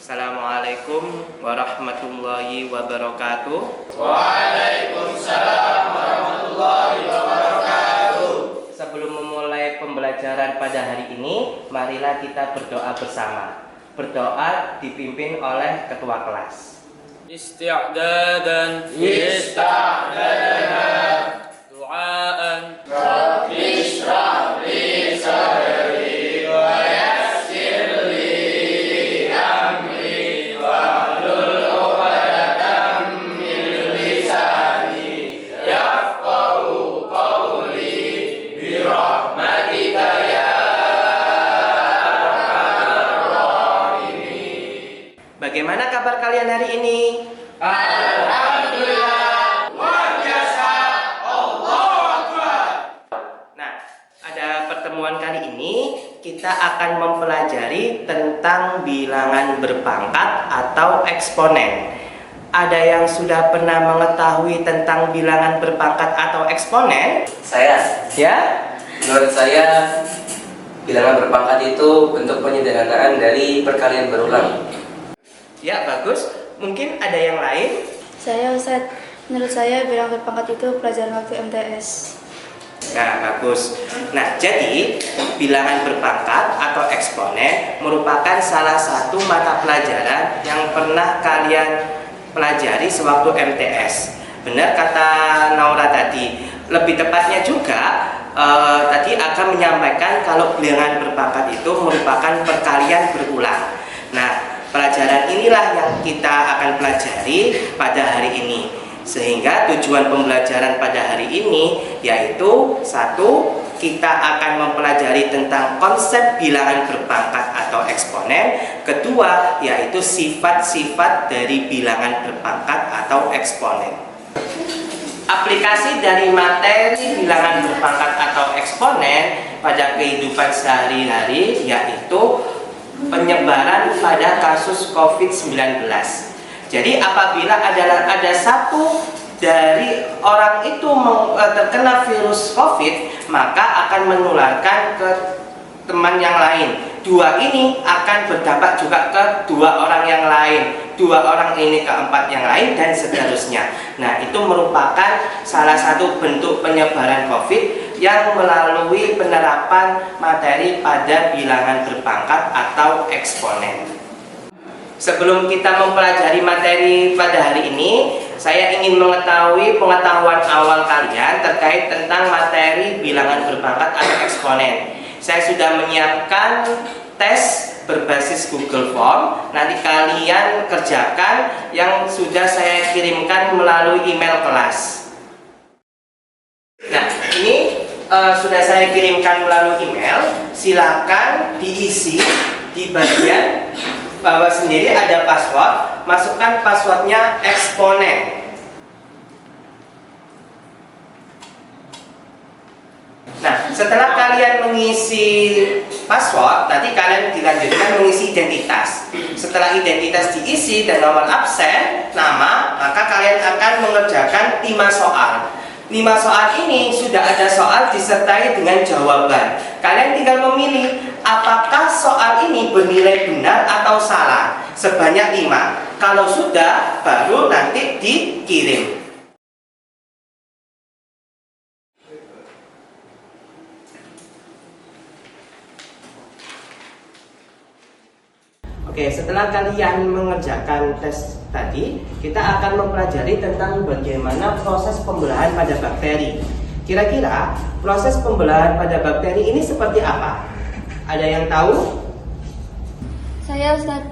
Assalamualaikum warahmatullahi wabarakatuh. Waalaikumsalam warahmatullahi wabarakatuh. Sebelum memulai pembelajaran pada hari ini, marilah kita berdoa bersama. Berdoa dipimpin oleh ketua kelas. Isti'dadan du'aan Rabbi shrah li sadri wa yassir li amri wahlul 'uqdatam min lisani yafqahu qawli bi rahmatika ya arhamar rahimin. Bagaimana kabar kalian hari ini? Alhamdulillah, luar biasa, Allahu Akbar. Nah, pada pertemuan kali ini kita akan mempelajari tentang bilangan berpangkat atau eksponen. Ada yang sudah pernah mengetahui tentang bilangan berpangkat atau eksponen? Saya, Ya? menurut saya bilangan berpangkat itu bentuk penyederhanaan dari perkalian berulang. Ya, bagus. Mungkin ada yang lain? Saya Ustadz, menurut saya bilangan berpangkat itu pelajaran waktu MTS. Nah, bagus. Nah, jadi bilangan berpangkat atau eksponen merupakan salah satu mata pelajaran yang pernah kalian pelajari sewaktu MTS. Benar kata Naura tadi. Lebih tepatnya juga tadi akan menyampaikan kalau bilangan berpangkat itu merupakan perkalian berulang. Nah, pelajaran inilah yang kita akan pelajari pada hari ini. Sehingga tujuan pembelajaran pada hari ini yaitu satu, kita akan mempelajari tentang konsep bilangan berpangkat atau eksponen. Kedua, yaitu sifat-sifat dari bilangan berpangkat atau eksponen. Aplikasi dari materi bilangan berpangkat atau eksponen pada kehidupan sehari-hari yaitu penyebaran pada kasus COVID-19. Jadi apabila ada satu dari orang itu terkena virus COVID, maka akan menularkan ke teman yang lain. Dua ini akan berdampak juga ke dua orang yang lain, dua orang ini ke empat yang lain, dan seterusnya. Nah, itu merupakan salah satu bentuk penyebaran COVID yang melalui penerapan materi pada bilangan berpangkat atau eksponen. Sebelum kita mempelajari materi pada hari ini, saya ingin mengetahui pengetahuan awal kalian terkait tentang materi bilangan berpangkat atau eksponen. Saya sudah menyiapkan tes berbasis Google Form. Nanti kalian kerjakan yang sudah saya kirimkan melalui email kelas. Nah, ini sudah saya kirimkan melalui email. Silakan diisi di bagian bawah sendiri ada password. Masukkan passwordnya eksponen. Nah, setelah kalian mengisi password, nanti kalian dilanjutkan mengisi identitas. Setelah identitas diisi dan nomor absen, nama, maka kalian akan mengerjakan 5 soal. 5 soal ini sudah ada soal disertai dengan jawaban. Kalian tinggal memilih apakah soal ini bernilai benar atau salah. Sebanyak 5. Kalau sudah, baru nanti dikirim. Oke, setelah kalian mengerjakan tes tadi, kita akan mempelajari tentang bagaimana proses pembelahan pada bakteri. Kira-kira proses pembelahan pada bakteri ini seperti apa? Ada yang tahu? Saya Ustadz,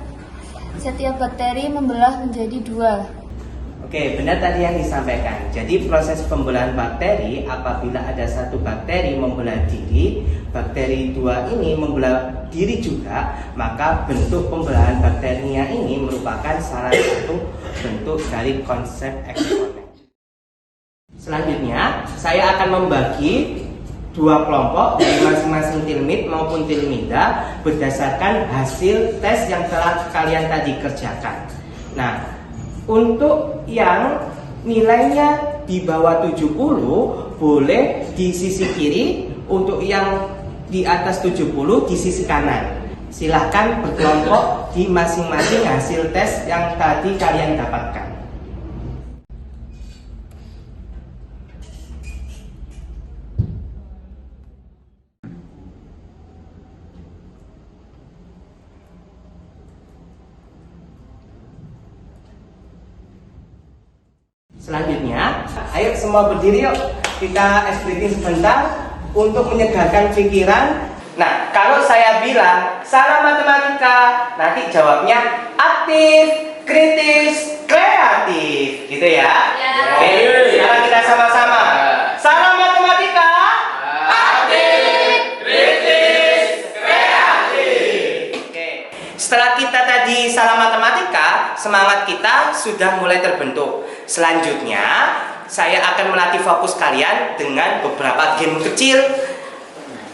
setiap bakteri membelah menjadi 2. Oke, benar tadi yang disampaikan. Jadi proses pembelahan bakteri, apabila ada satu bakteri membelah diri, bakteri 2 ini membelah diri juga, maka bentuk pembelahan bakterinya ini merupakan salah satu bentuk dari konsep eksponen. Selanjutnya, saya akan membagi 2 kelompok dari masing-masing tilmid maupun tilmidah berdasarkan hasil tes yang telah kalian tadi kerjakan. Nah, untuk yang nilainya di bawah 70 boleh di sisi kiri, untuk yang di atas 70 di sisi kanan. Silahkan berkelompok di masing-masing hasil tes yang tadi kalian dapatkan. Selanjutnya, ayo semua berdiri yuk. Kita breathing sebentar untuk menyegarkan pikiran. Nah, kalau saya bilang salah matematika, nanti jawabnya aktif, kritis, kreatif, gitu ya. Oke, sekarang kita sama-sama. Salah matematika, aktif, kritis, kreatif. Oke. Setelah kita tadi salah matematika, semangat kita sudah mulai terbentuk. Selanjutnya, saya akan melatih fokus kalian dengan beberapa game kecil.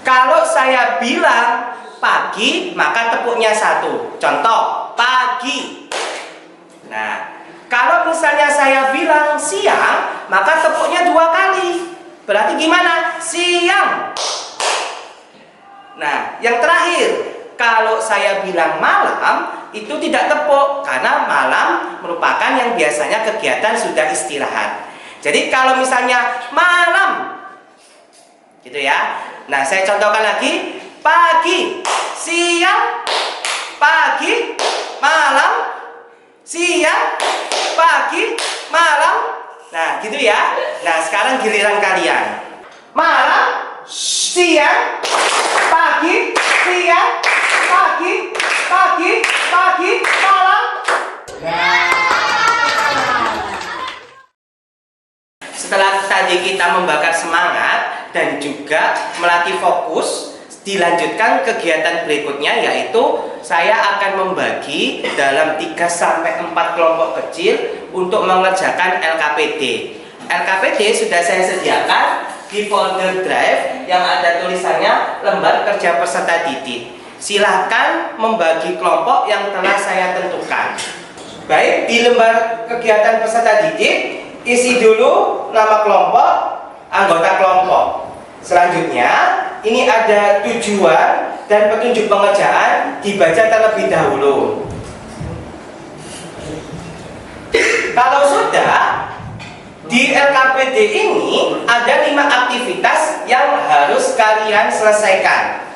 Kalau saya bilang pagi, maka tepuknya 1. Contoh, pagi. Nah, kalau misalnya saya bilang siang, maka tepuknya 2 kali. Berarti gimana? Siang. Nah, yang terakhir, kalau saya bilang malam, itu tidak tepuk karena malam merupakan yang biasanya kegiatan sudah istirahat. Jadi kalau misalnya malam, gitu ya. Nah, saya contohkan lagi, pagi, siang, pagi, malam, siang, pagi, malam. Nah, gitu ya. Nah, sekarang giliran kalian. Malam, siang, pagi, siang, pagi, pagi, pagi, malam. Setelah tadi kita membakar semangat dan juga melatih fokus, dilanjutkan kegiatan berikutnya, yaitu saya akan membagi dalam 3-4 kelompok kecil untuk mengerjakan LKPD. LKPD sudah saya sediakan di folder drive yang ada tulisannya lembar kerja peserta didik. Silahkan membagi kelompok yang telah saya tentukan. Baik, di lembar kegiatan peserta didik, isi dulu nama kelompok, anggota kelompok. Selanjutnya, ini ada tujuan dan petunjuk pengerjaan, dibaca terlebih dahulu. Kalau sudah, di LKPD ini ada 5 aktivitas yang harus kalian selesaikan.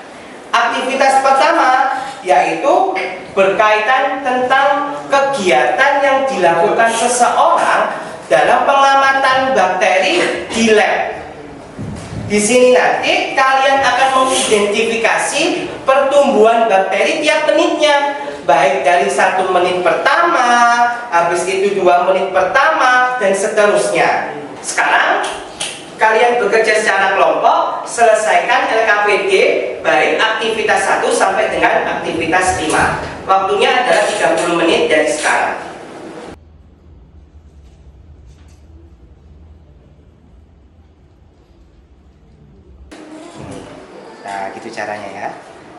Aktivitas pertama yaitu berkaitan tentang kegiatan yang dilakukan seseorang dalam pengamatan bakteri di lab. Di sini nanti kalian akan mengidentifikasi pertumbuhan bakteri tiap menitnya, baik dari 1 menit pertama, habis itu 2 menit pertama, dan seterusnya. Sekarang kalian bekerja secara kelompok, selesaikan LKPD baik aktivitas 1 sampai dengan aktivitas 5. Waktunya adalah 30 menit dari sekarang. Nah, gitu caranya ya.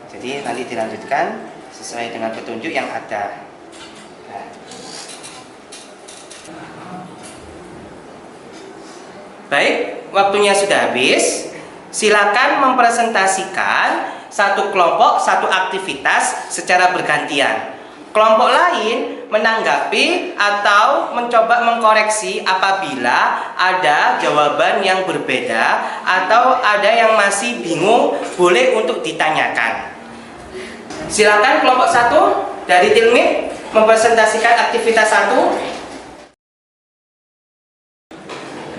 Jadi nanti dilanjutkan sesuai dengan petunjuk yang ada. Nah. Baik, waktunya sudah habis. Silakan mempresentasikan satu kelompok, satu aktivitas secara bergantian. Kelompok lain menanggapi atau mencoba mengkoreksi apabila ada jawaban yang berbeda atau ada yang masih bingung, boleh untuk ditanyakan. Silakan kelompok 1 dari Tilmid mempresentasikan aktivitas 1.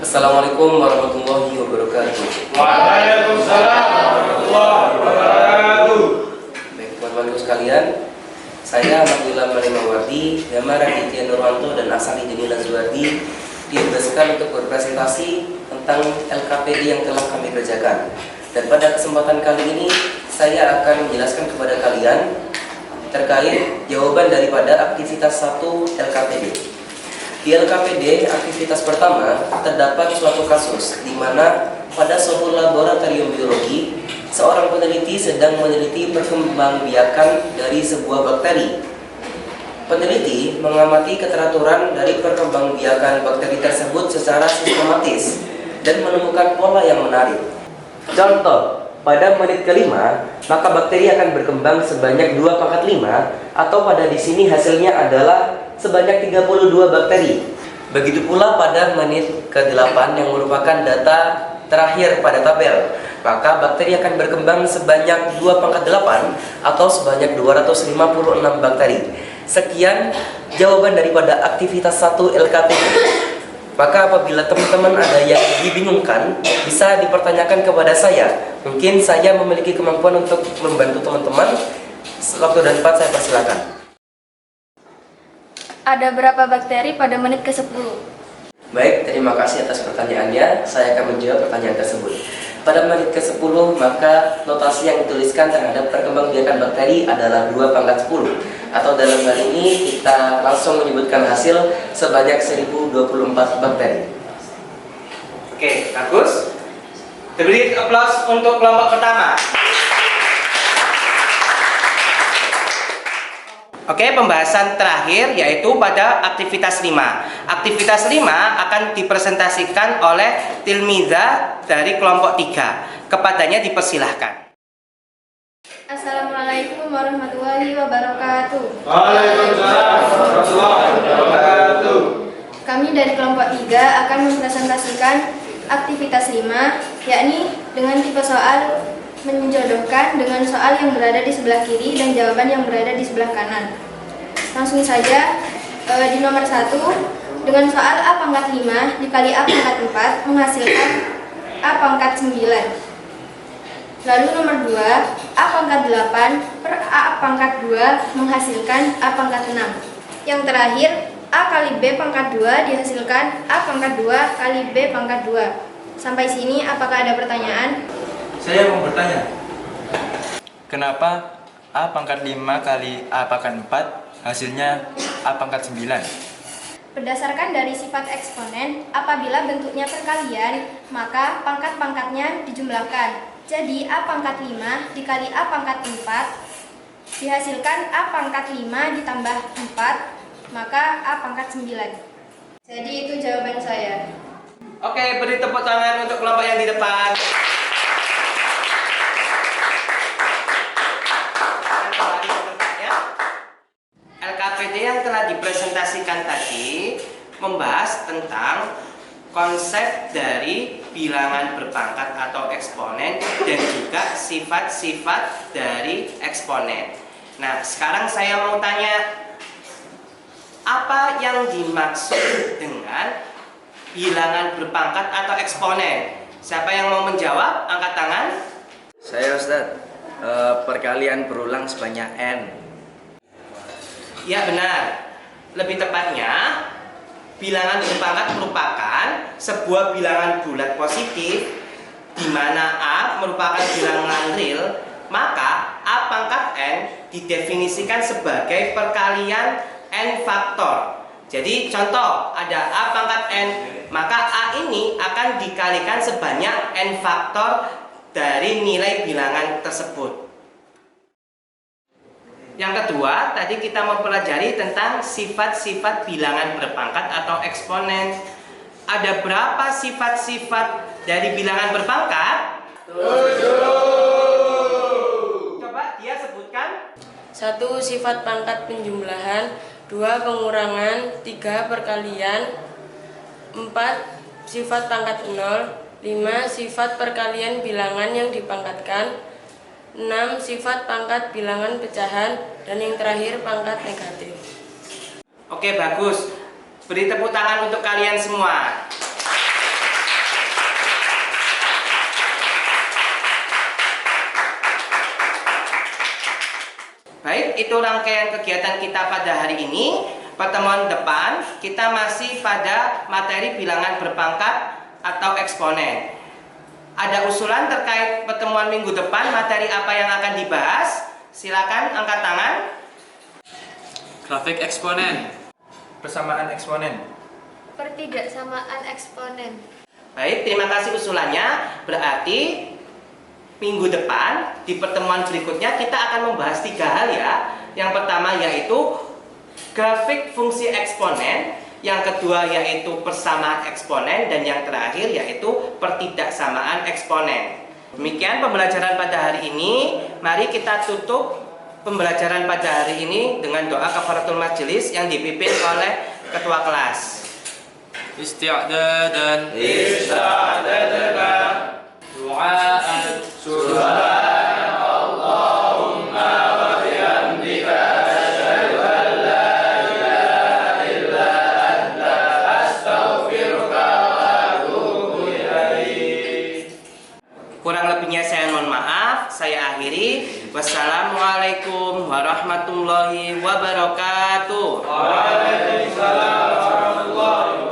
Assalamualaikum warahmatullahi wabarakatuh. Waalaikumsalam warahmatullahi wabarakatuh. Baik, teman-temanku sekalian, saya Abdullah Marimawardi, Damar Aditya Nurwanto, dan Asari Janila Zuwardi ditugaskan untuk berpresentasi tentang LKPD yang telah kami kerjakan. Dan pada kesempatan kali ini, saya akan menjelaskan kepada kalian terkait jawaban daripada aktivitas 1 LKPD. Di LKPD, aktivitas pertama, terdapat suatu kasus di mana pada suatu laboratorium biologi, seorang peneliti sedang meneliti perkembangbiakan dari sebuah bakteri. Peneliti mengamati keteraturan dari perkembangbiakan bakteri tersebut secara sistematis dan menemukan pola yang menarik. Contoh, pada menit kelima, maka bakteri akan berkembang sebanyak 2 pangkat 5, atau pada di sini hasilnya adalah sebanyak 32 bakteri. Begitu pula pada menit ke-8 yang merupakan data terakhir pada tabel, maka bakteri akan berkembang sebanyak 2 pangkat 8 atau sebanyak 256 bakteri. Sekian jawaban daripada aktivitas 1 LKPD. Maka apabila teman-teman ada yang dibingungkan, bisa dipertanyakan kepada saya. Mungkin saya memiliki kemampuan untuk membantu teman-teman. Waktu dan tempat saya persilakan. Ada berapa bakteri pada menit ke-10? Baik, terima kasih atas pertanyaannya. Saya akan menjawab pertanyaan tersebut. Pada menit ke-10, maka notasi yang dituliskan terhadap perkembangbiakan bakteri adalah 2 pangkat 10. Atau dalam hal ini kita langsung menyebutkan hasil sebanyak 1024 bakteri. Oke, bagus. Beri aplaus untuk kelompok pertama. Oke, pembahasan terakhir yaitu pada aktivitas 5. Aktivitas 5 akan dipresentasikan oleh Tilmiza dari kelompok 3. Kepadanya dipersilahkan. Assalamualaikum warahmatullahi wabarakatuh. Waalaikumsalam warahmatullahi wabarakatuh. Kami dari kelompok 3 akan mempresentasikan aktivitas 5, yakni dengan tipe soal menjodohkan dengan soal yang berada di sebelah kiri dan jawaban yang berada di sebelah kanan. Langsung saja, di nomor 1, dengan soal A pangkat 5 dikali A pangkat 4 menghasilkan A pangkat 9. Lalu nomor 2, A pangkat 8 per A pangkat 2 menghasilkan A pangkat 6. Yang terakhir, A kali B pangkat 2 dihasilkan A pangkat 2 kali B pangkat 2. Sampai sini apakah ada pertanyaan? Saya mau bertanya, kenapa A pangkat 5 kali A pangkat 4 hasilnya A pangkat 9? Berdasarkan dari sifat eksponen, apabila bentuknya perkalian, maka pangkat-pangkatnya dijumlahkan. Jadi A pangkat 5 dikali A pangkat 4 dihasilkan A pangkat 5 ditambah 4, maka A pangkat 9. Jadi itu jawaban saya. Oke, beri tepuk tangan untuk kelompok yang di depan. LKPD yang telah dipresentasikan tadi membahas tentang konsep dari bilangan berpangkat atau eksponen dan juga sifat-sifat dari eksponen. Nah, sekarang saya mau tanya, apa yang dimaksud dengan bilangan berpangkat atau eksponen? Siapa yang mau menjawab? Angkat tangan. Saya Ustadz, perkalian berulang sebanyak N. Ya benar. Lebih tepatnya, bilangan berpangkat merupakan sebuah bilangan bulat positif di mana A merupakan bilangan real, maka A pangkat N didefinisikan sebagai perkalian N faktor. Jadi contoh, ada A pangkat N, maka A ini akan dikalikan sebanyak N faktor dari nilai bilangan tersebut. Yang kedua, tadi kita mempelajari tentang sifat-sifat bilangan berpangkat atau eksponen. Ada berapa sifat-sifat dari bilangan berpangkat? 7. Coba dia sebutkan. 1. Sifat pangkat penjumlahan. 2. Pengurangan. 3. Perkalian. 4. Sifat pangkat 0. 5. Sifat perkalian bilangan yang dipangkatkan. 6. Sifat pangkat bilangan pecahan. Dan yang terakhir pangkat negatif. Oke, bagus. Beri tepuk tangan untuk kalian semua. Baik, itu rangkaian kegiatan kita pada hari ini. Pertemuan depan kita masih pada materi bilangan berpangkat atau eksponen. Ada usulan terkait pertemuan minggu depan, materi apa yang akan dibahas? Silakan angkat tangan. Grafik eksponen, persamaan eksponen. Pertidaksamaan eksponen. Baik, terima kasih usulannya. Berarti minggu depan di pertemuan berikutnya kita akan membahas 3 hal ya. Yang pertama yaitu grafik fungsi eksponen, yang kedua yaitu persamaan eksponen, dan yang terakhir yaitu pertidaksamaan eksponen. Demikian pembelajaran pada hari ini. Mari kita tutup pembelajaran pada hari ini dengan doa kafaratul majelis yang dipimpin oleh ketua kelas. Isti'dadan Du'aan Kurang lebihnya saya mohon maaf. Saya akhiri. Wassalamualaikum warahmatullahi wabarakatuh. Waalaikumsalam warahmatullahi wabarakatuh.